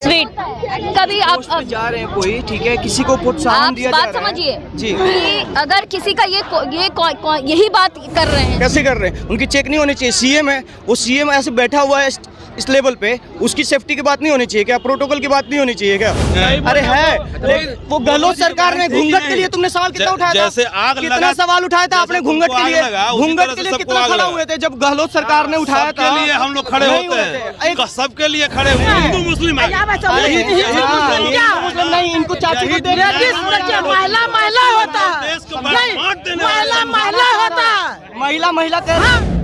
Sweet कभी आप जा रहे हैं कोई, ठीक है, किसी को प्रोत्साहन दिया जा बात रहा है समझिए जी, कि अगर किसी का यही बात कर रहे हैं, कैसे कर रहे हैं? उनकी चेक नहीं होनी चाहिए। सीएम है, वो सीएम ऐसे बैठा हुआ है इस लेवल पे, उसकी सेफ्टी की बात नहीं होनी चाहिए क्या? प्रोटोकॉल की बात नहीं होनी चाहिए क्या? अरे है वो गहलोत सरकार ने घूंघट के लिए तुमने सवाल कितना उठाया था? जैसे आग कितना लगा, सवाल उठाया था आपने घूंघट के लिए? घूंघट के लिए सबको कितना आग खड़ा लगा। हुए थे जब गहलोत सरकार ने उठाया था? सबके लिए हम लोग खड़े नहीं होते हैं, सबके लिए खड़े हुए हैं, हिंदू मुस्लिम है। मुस्लिम नहीं, इनको चाची को दे महिला महिला होता देश को नहीं, बांट देने महिला महिला होता महिला महिला कर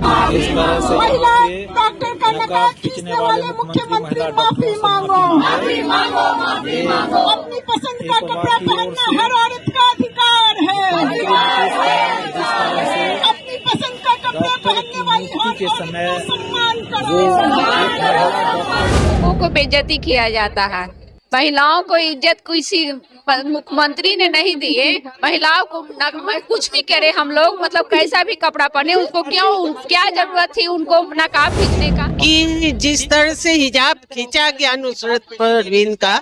महिला डॉक्टर का नकाब खींचने वाले मुख्यमंत्री माफी मांगो, माफी मांगो, माफी मांगो। अपनी पसंद का कपड़ा पहनना हर औरत का अधिकार है। अपनी पसंद का कपड़ा पहनने वाली हर औरत का सम्मान करो। लोगों को बेइज्जती किया जाता है, महिलाओं को इज्जत किसी मुख्यमंत्री ने नहीं दी है। महिलाओं को कुछ भी करे हम लोग, मतलब कैसा भी कपड़ा पहने, उसको क्यों, क्या जरूरत थी उनको नकाब खींचने का? कि जिस तरह से हिजाब खींचा गया नुसरत परवीन का,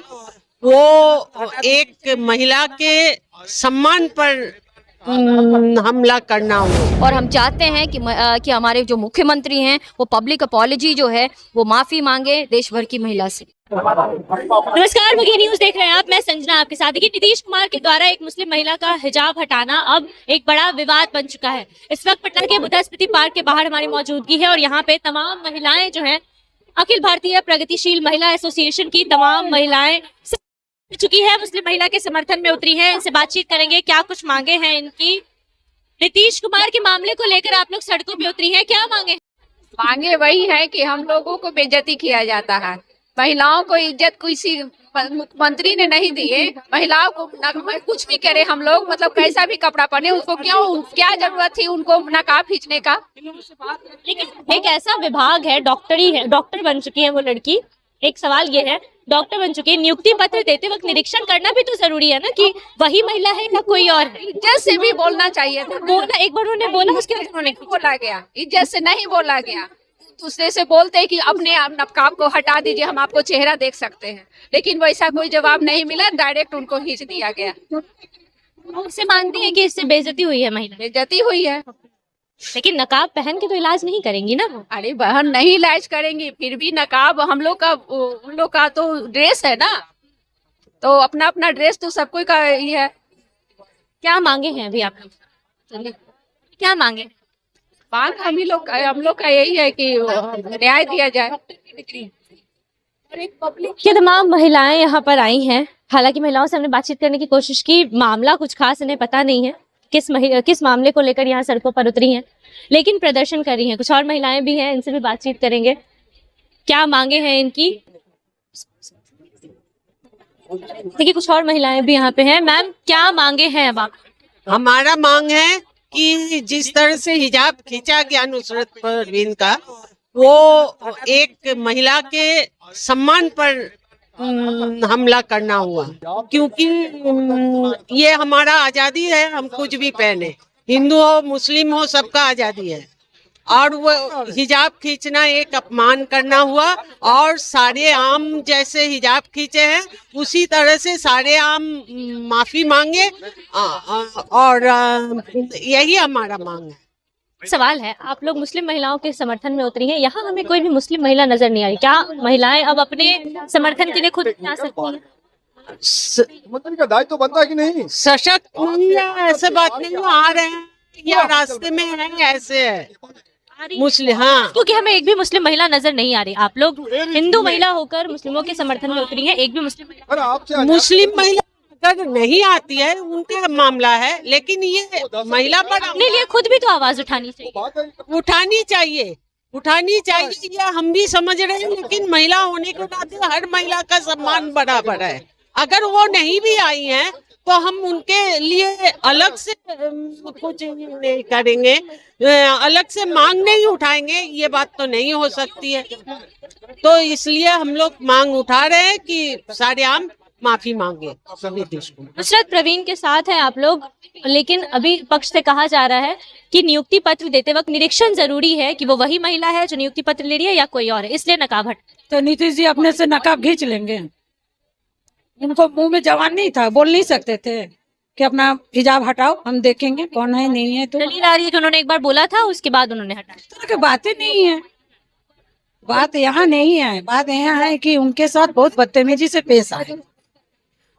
वो एक महिला के सम्मान पर हमला करना हो। और हम चाहते हैं कि हमारे जो मुख्यमंत्री हैं वो पब्लिक अपॉलजी जो है वो माफी मांगे देश भर की महिला से। नमस्कार, मुझे न्यूज देख रहे हैं आप, मैं संजना आपके साथ। देखिए, नीतीश कुमार के द्वारा एक मुस्लिम महिला का हिजाब हटाना अब एक बड़ा विवाद बन चुका है। इस वक्त पटना के बुद्धा स्मृति पार्क के बाहर हमारी मौजूदगी है और यहाँ पे तमाम महिलाएं जो हैं, अखिल भारतीय प्रगतिशील महिला एसोसिएशन की तमाम महिलाएं चुकी है, मुस्लिम महिला के समर्थन में उतरी है। इनसे बातचीत करेंगे, क्या कुछ मांगे हैं इनकी। नीतीश कुमार के मामले को लेकर आप लोग सड़कों पे उतरी है, क्या मांगे? मांगे वही है कि हम लोगों को बेइज्जती किया जाता है, महिलाओं को इज्जत किसी मुख्यमंत्री ने नहीं दी है। महिलाओं को कुछ भी करे हम लोग, मतलब कैसा भी कपड़ा पहने, उसको क्यों, क्या जरूरत थी उनको नकाब खींचने का? लेकिन एक ऐसा विभाग है, डॉक्टरी है, डॉक्टर बन चुकी है वो लड़की। एक सवाल ये है, डॉक्टर बन चुकी है, नियुक्ति पत्र देते वक्त निरीक्षण करना भी तो जरूरी है ना कि वही महिला है या कोई और है। इज्जत से भी बोलना चाहिए था। बोला, एक बार उन्होंने बोला, उसके बाद उन्होंने बोला गया, इज्जत से नहीं बोला गया। दूसरे से बोलते हैं कि अपने नकाब को हटा दीजिए, हम आपको चेहरा देख सकते हैं, लेकिन वैसा कोई जवाब नहीं मिला, डायरेक्ट उनको खींच दिया गया। उससे मानती है कि इससे बेइज्जती हुई है महिला, बेइज्जती हुई है, लेकिन नकाब पहन के तो इलाज नहीं करेंगी ना वो। अरे बहन नहीं इलाज करेंगी, फिर भी नकाब हम लोग का, उन लोग का तो ड्रेस है ना, तो अपना अपना ड्रेस तो सबको का ही है। क्या मांगे हैं अभी आप लोग, क्या मांगे? मांग हम लोग का यही है कि न्याय दिया जाए। ये तमाम महिलाएं यहाँ पर आई हैं। हालांकि महिलाओं से हमने बातचीत करने की कोशिश की, मामला कुछ खास इन्हें पता नहीं है, किस मामले को लेकर यहाँ सड़कों पर उतरी हैं, लेकिन प्रदर्शन कर रही हैं। कुछ और महिलाएं भी हैं, इनसे भी बातचीत करेंगे, क्या मांगे हैं इनकी। देखिए, कुछ और महिलाएं भी यहाँ पे हैं। मैम, क्या मांगे हैं अब आप? हमारा मांग है कि जिस तरह से हिजाब खींचा गया नुसरत परवीन का, वो एक महिला के सम्मान पर हमला करना हुआ। क्योंकि ये हमारा आजादी है, हम कुछ भी पहने, हिंदू हो मुस्लिम हो, सबका आजादी है। और वो हिजाब खींचना एक अपमान करना हुआ। और सारे आम जैसे हिजाब खींचे हैं, उसी तरह से सारे आम माफी मांगे। और यही हमारा मांग है। सवाल है, आप लोग मुस्लिम महिलाओं के समर्थन में उतरी हैं, यहाँ हमें कोई भी मुस्लिम महिला नजर नहीं आ रही। क्या महिलाएं अब अपने समर्थन के लिए खुद आ सकती हैं? मुख्यमंत्री का दायित्व बनता है कि नहीं? सशक्त नहीं है, ऐसे बात नहीं, आ रहे हैं या रास्ते में हैं, ऐसे है मुस्लिम। हाँ, क्योंकि हमें एक भी मुस्लिम महिला नजर नहीं आ रही। आप लोग हिंदू महिला होकर मुस्लिमों के समर्थन में उतरी हैं, एक भी मुस्लिम महिला? मुस्लिम महिला अगर नहीं आती है उनका मामला है, लेकिन ये महिला पर अपने लिए खुद भी तो आवाज उठानी चाहिए। उठानी चाहिए, ये हम भी समझ रहे हैं, लेकिन महिला होने के नाते हर महिला का सम्मान बराबर है। अगर वो नहीं भी आई हैं तो हम उनके लिए अलग से कुछ नहीं करेंगे, अलग से मांग नहीं उठाएंगे, ये बात तो नहीं हो सकती है। तो इसलिए हम लोग मांग उठा रहे हैं कि सारे आम माफी मांगे नीतीश कुमार। नुसरत परवीन के साथ हैं आप लोग, लेकिन अभी पक्ष से कहा जा रहा है कि नियुक्ति पत्र देते वक्त निरीक्षण जरूरी है कि वो वही महिला है जो नियुक्ति पत्र ले रही है या कोई और है, इसलिए नकाब हट। तो नीतीश जी अपने से नकाब खींच लेंगे, इनको मुंह में जवान नहीं था, बोल नहीं सकते थे कि अपना हिजाब हटाओ, हम देखेंगे कौन है नहीं है। तो दलील आ रही है कि उन्होंने एक बार बोला था, उसके बाद उन्होंने हटाया। इस तरह की बातें नहीं है, बात यहाँ नहीं है। बात यहाँ है कि उनके साथ बहुत बदतमीजी से पेश आए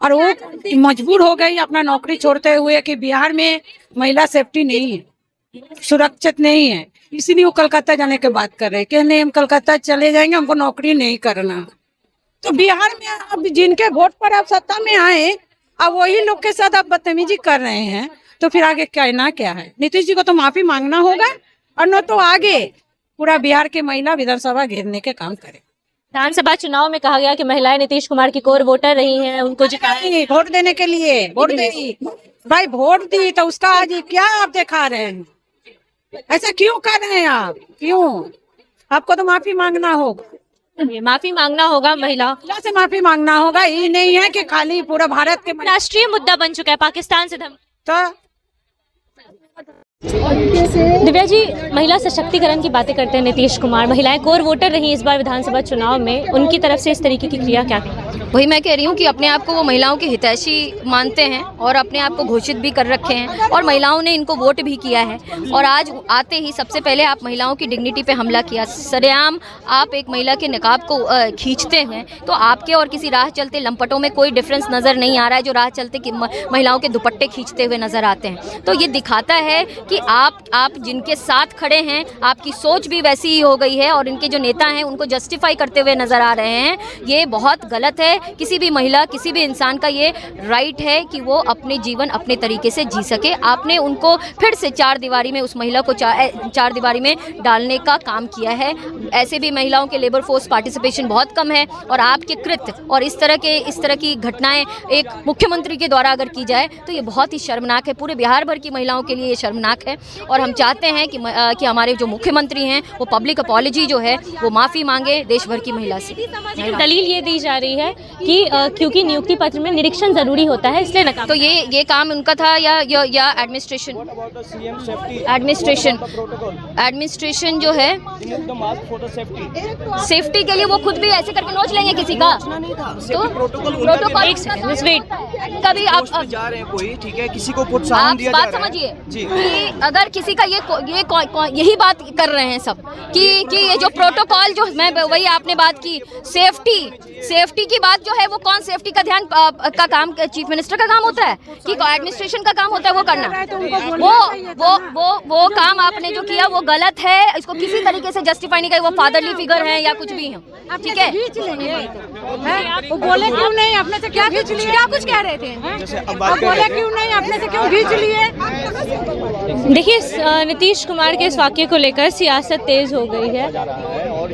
और वो मजबूर हो गई अपना नौकरी छोड़ते हुए कि बिहार में महिला सेफ्टी नहीं है, सुरक्षित नहीं है, इसीलिए वो कलकत्ता जाने की बात कर रहे हैं कि नहीं हम कलकत्ता चले जाएंगे, हमको नौकरी नहीं करना। तो बिहार में अब जिनके वोट पर आप सत्ता में आए, अब वही लोग के साथ आप बदतमीजी कर रहे हैं, तो फिर आगे कहना क्या है? नीतीश जी को तो माफी मांगना होगा और न तो आगे पूरा बिहार के महिला विधानसभा घेरने के काम करे। विधानसभा चुनाव में कहा गया कि महिलाएं नीतीश कुमार की कोर वोटर रही हैं, उनको जिताएं। वोट देने के लिए वोट दी भाई, वोट दी तो उसका आज क्या आप दिखा रहे हैं? ऐसा क्यों कर रहे हैं आप? क्यों? आपको तो माफी मांगना होगा, माफी मांगना होगा। महिला से माफी मांगना होगा। ये नहीं है कि खाली पूरा भारत के राष्ट्रीय मुद्दा बन चुका है पाकिस्तान से धमकी। तो दिव्या जी, महिला सशक्तिकरण की बातें करते हैं नीतीश कुमार, महिलाएं कोर वोटर रही इस बार विधानसभा चुनाव में, उनकी तरफ से इस तरीके की क्रिया क्या है? वही मैं कह रही हूँ कि अपने आप को वो महिलाओं के हितैषी मानते हैं और अपने आप को घोषित भी कर रखे हैं और महिलाओं ने इनको वोट भी किया है। और आज आते ही सबसे पहले आप महिलाओं की डिग्निटी पे हमला किया। सरेआम आप एक महिला के निकाब को खींचते हैं, तो आपके और किसी राह चलते लंपटों में कोई डिफरेंस नज़र नहीं आ रहा है जो राह चलते कि महिलाओं के दुपट्टे खींचते हुए नज़र आते हैं। तो ये दिखाता है कि आप जिनके साथ खड़े हैं, आपकी सोच भी वैसी ही हो गई है और इनके जो नेता हैं उनको जस्टिफाई करते हुए नज़र आ रहे हैं। ये बहुत गलत है। किसी भी महिला, किसी भी इंसान का ये राइट है कि वो अपने जीवन अपने तरीके से जी सके। आपने उनको फिर से चार दीवारी में, उस महिला को चार दीवारी में डालने का काम किया है। ऐसे भी महिलाओं के लेबर फोर्स पार्टिसिपेशन बहुत कम है और आपके कृत्य और इस तरह की घटनाएं एक मुख्यमंत्री के द्वारा अगर की जाए तो ये बहुत ही शर्मनाक है। पूरे बिहार भर की महिलाओं के लिए ये शर्मनाक है और हम चाहते हैं कि हमारे जो मुख्यमंत्री हैं वो पब्लिक अपॉलॉजी जो है वो माफ़ी मांगे देश भर की महिला से। दलील ये दी जा रही है कि क्योंकि नियुक्ति पत्र में निरीक्षण जरूरी होता है इसलिए नकार। तो ये काम उनका था या एडमिनिस्ट्रेशन जो है सेफ्टी के लिए वो खुद भी ऐसे करके नोच लेंगे किसी का। तो प्रोटोकॉल कभी आप जा रहे हैं कोई, ठीक है, किसी को प्रोत्साहन दिया जा रहा है। बात समझिए कि अगर किसी का यही बात कर रहे हैं सब कि ये जो प्रोटोकॉल जो मैं वही आपने बात की सेफ्टी की बात जो है वो कौन सेफ्टी का ध्यान का काम चीफ मिनिस्टर का काम होता है कि एडमिनिस्ट्रेशन का काम होता है वो करना। वो काम आपने जो किया वो गलत है। इसको किसी तरीके से जस्टिफाई नहीं करें वो फादरली फिगर है या कुछ भी है, ठीक है। वो बोले क्यों नहीं? अपने से क्या खींच लिए? क्या कुछ कह रहे थे? बोले क्यों नहीं? अपने से क्यों खींच लिए? देखिए, नीतीश कुमार के इस वाक्य को लेकर सियासत तेज हो गई है।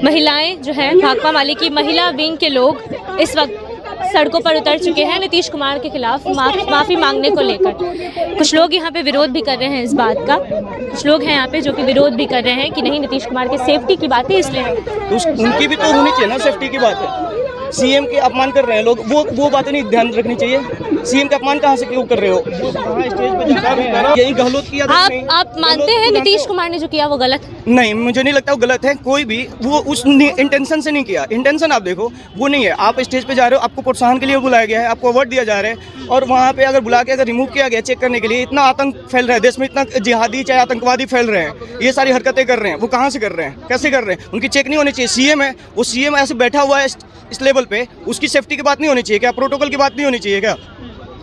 महिलाएं जो हैं, भाकपा माले की महिला विंग के लोग इस वक्त सड़कों पर उतर चुके हैं नीतीश कुमार के खिलाफ माफी मांगने को लेकर। कुछ लोग यहाँ पे विरोध भी कर रहे हैं इस बात का। कुछ लोग हैं यहाँ पे जो कि विरोध भी कर रहे हैं कि नहीं, नीतीश कुमार के सेफ्टी की बात है इसलिए उनकी भी तो होनी चाहिए ना, सेफ्टी की बात है। सीएम के अपमान कर रहे हैं लोग, वो बातें नहीं ध्यान रखनी चाहिए। सीएम के अपमान कहाँ से क्यों कर रहे हो? स्टेज पे जाता है, यही गहलोत की आदत नहीं। आप मानते हैं नीतीश कुमार ने जो किया वो गलत? नहीं, मुझे नहीं लगता वो गलत है। कोई भी वो उस इंटेंशन से नहीं किया। इंटेंशन आप देखो वो नहीं है। आप स्टेज पे जा रहे हो, आपको प्रोत्साहन के लिए बुलाया गया है, आपको अवार्ड दिया जा रहा है और वहाँ पे अगर बुला के अगर रिमूव किया गया चेक करने के लिए, इतना आतंक फैल रहा है देश में, इतना जिहादी चाहे आतंकवादी फैल रहे हैं, ये सारी हरकतें कर रहे हैं, वो कहाँ से कर रहे हैं, कैसे कर रहे हैं? उनकी चेक नहीं होनी चाहिए। सीएम है, वो सीएम ऐसे बैठा हुआ है इस लेवल पे, उसकी सेफ्टी की बात नहीं होनी चाहिए क्या? प्रोटोकॉल की बात नहीं होनी चाहिए क्या?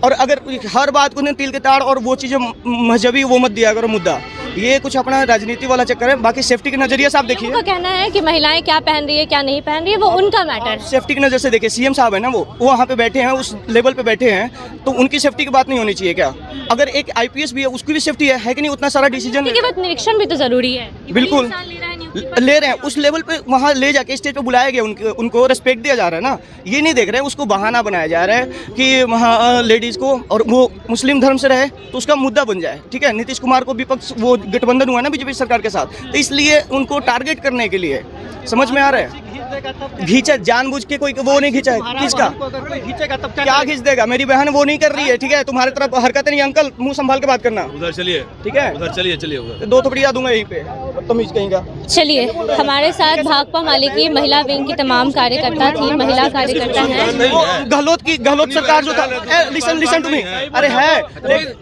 और अगर हर बात को तिल के ताड़ और वो चीज़ें मजहबी वो मत दिया करो मुद्दा। ये कुछ अपना राजनीति वाला चक्कर है। बाकी सेफ्टी के नजरिए से आप देखिए, उनका कहना है कि महिलाएं क्या पहन रही है क्या नहीं पहन रही है वो उनका मैटर। सेफ्टी की नजर से देखिए, सीएम साहब है ना, वो वहाँ पे बैठे हैं, उस लेवल पे बैठे हैं, तो उनकी सेफ्टी की बात नहीं होनी चाहिए क्या? अगर एक आईपीएस भी है उसकी भी सेफ्टी है कि नहीं? उतना सारा डिसीजन निरीक्षण भी तो जरूरी है। बिल्कुल ले रहे हैं, उस लेवल पे वहाँ ले जाके स्टेज पे बुलाया गया, उनको रिस्पेक्ट दिया जा रहा है ना। ये नहीं देख रहे हैं, उसको बहाना बनाया जा रहा है कि वहाँ लेडीज को, और वो मुस्लिम धर्म से रहे तो उसका मुद्दा बन जाए, ठीक है। नीतीश कुमार को विपक्ष, वो गठबंधन हुआ ना बीजेपी सरकार के साथ, तो इसलिए उनको टारगेट करने के लिए, समझ में आ रहा है? खींचा जानबूझ के, कोई वो नहीं खींचा है। किसका क्या खींच देगा? मेरी बहन वो नहीं कर रही है, ठीक है। तुम्हारे तरफ हरकतें नहीं, अंकल मुंह संभाल के बात करना, उधर चलिए, ठीक है। उधर चलिए, उधर 2 थपड़ियाँ दूंगा यहीं पे, तमीज कहीं का। चलिए, हमारे साथ भाकपा माले की महिला विंग की तमाम कार्यकर्ता थी, महिला कार्यकर्ता हैं। वो गहलोत सरकार जो था, लिसन टू मी, अरे है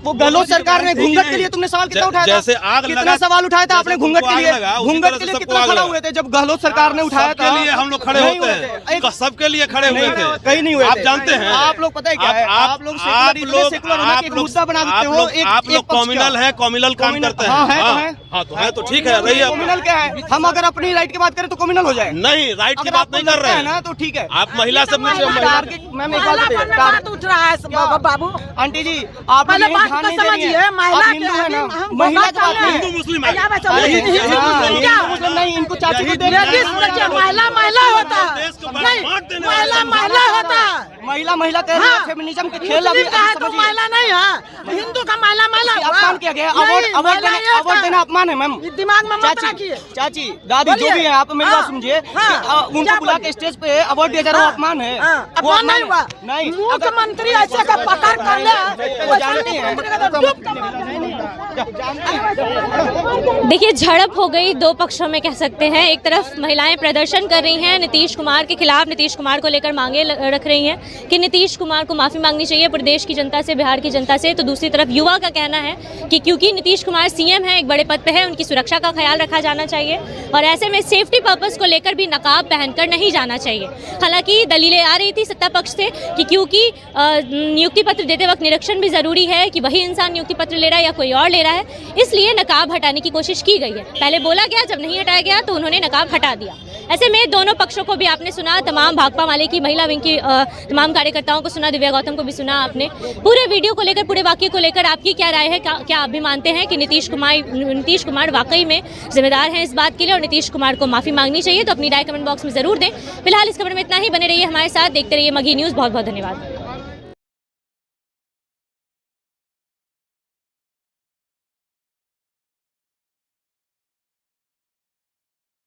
वो गहलोत सरकार ने घूंघट के लिए तुमने सवाल कितना उठाया जैसे था? आग कितना लगा, सवाल उठाया था आपने घूंघट के लिए? उसी घूंघट तरह के से लिए सबको कितना आग खड़ा लगा। हुए थे जब गहलोत सरकार ने उठाया था? सबके लिए हम लोग खड़े नहीं होते हुए हैं, थे। सबके लिए खड़े हुए थे, कहीं नहीं हुए आप थे। जानते हैं। आप लोग पता है क्या है, आप लोग मुद्दा बना देते हो। आप लोग कॉम्युनल है, कॉम्युनल काम करते हैं। हाँ तो है, तो ठीक है, रही है। कॉम्युनल क्या है? हम अगर अपनी राइट की बात करें तो कॉम्युनल हो जाए। नहीं, राइट की अगर बात नहीं कर रहे हैं ना तो ठीक है। आप महिला से पूछिए। मैम एक बात बताइए, उठ रहा है बाबू। आंटी जी आप पहले यही बात ध्यान तो नहीं दे रही समझिए, हैं। महिला आप हिंदू है ना, हम महिला की बात नहीं हिंदू है। मुस्लिम है। हिंदू मुस्लिम नहीं, इनको चाची को दे महिला महिला होता है, महिला होता है। महिला कह रही है, फेमिनिज्म के खेल अभी तो महिला नहीं है, हिंदू का महिला अपमान किया गया। अवार्ड देना अपमान है मैम। दिमाग में मत रखिए। चाची दादी जो भी है, आप मेरी बात समझिए। उनको बुला के स्टेज पे अवार्ड दिया जा रहा है, अपमान है। अपमान नहीं हुआ, नहीं, मुख्यमंत्री ऐसे का पकड़ कर ले, जानती हैं। देखिए, झड़प हो गई दो पक्षों में, कह सकते हैं। एक तरफ महिलाएं प्रदर्शन कर रही हैं नीतीश कुमार के खिलाफ, नीतीश कुमार को लेकर मांगे रख रही हैं कि नीतीश कुमार को माफ़ी मांगनी चाहिए प्रदेश की जनता से, बिहार की जनता से। तो दूसरी तरफ युवा का कहना है कि क्योंकि नीतीश कुमार सीएम है, एक बड़े पद पे है, उनकी सुरक्षा का ख्याल रखा जाना चाहिए और ऐसे में सेफ्टी पर्पस को लेकर भी नकाब पहनकर नहीं जाना चाहिए। हालांकि दलीलें आ रही थी सत्ता पक्ष से कि क्योंकि नियुक्ति पत्र देते वक्त निरीक्षण भी ज़रूरी है कि वही इंसान नियुक्ति पत्र ले रहा है या कोई और ले रहा है, इसलिए नकाब हटाने की कोशिश की गई है। पहले बोला गया, जब नहीं हटाया गया तो उन्होंने नकाब हटा दिया। ऐसे में दोनों पक्षों को भी आपने सुना, तमाम भाकपा माले की महिला विंग की तमाम कार्यकर्ताओं को सुना, दिव्या गौतम को भी सुना आपने। पूरे वीडियो को लेकर, पूरे वाक्य को लेकर आपकी क्या राय है? क्या आप भी मानते हैं कि नीतीश कुमार वाकई में जिम्मेदार हैं इस बात के लिए और नीतीश कुमार को माफ़ी मांगनी चाहिए? तो अपनी राय कमेंट बॉक्स में ज़रूर दें। फिलहाल इस खबर में इतना ही। बने रहिए हमारे साथ, देखते रहिए मगही न्यूज़। बहुत बहुत धन्यवाद।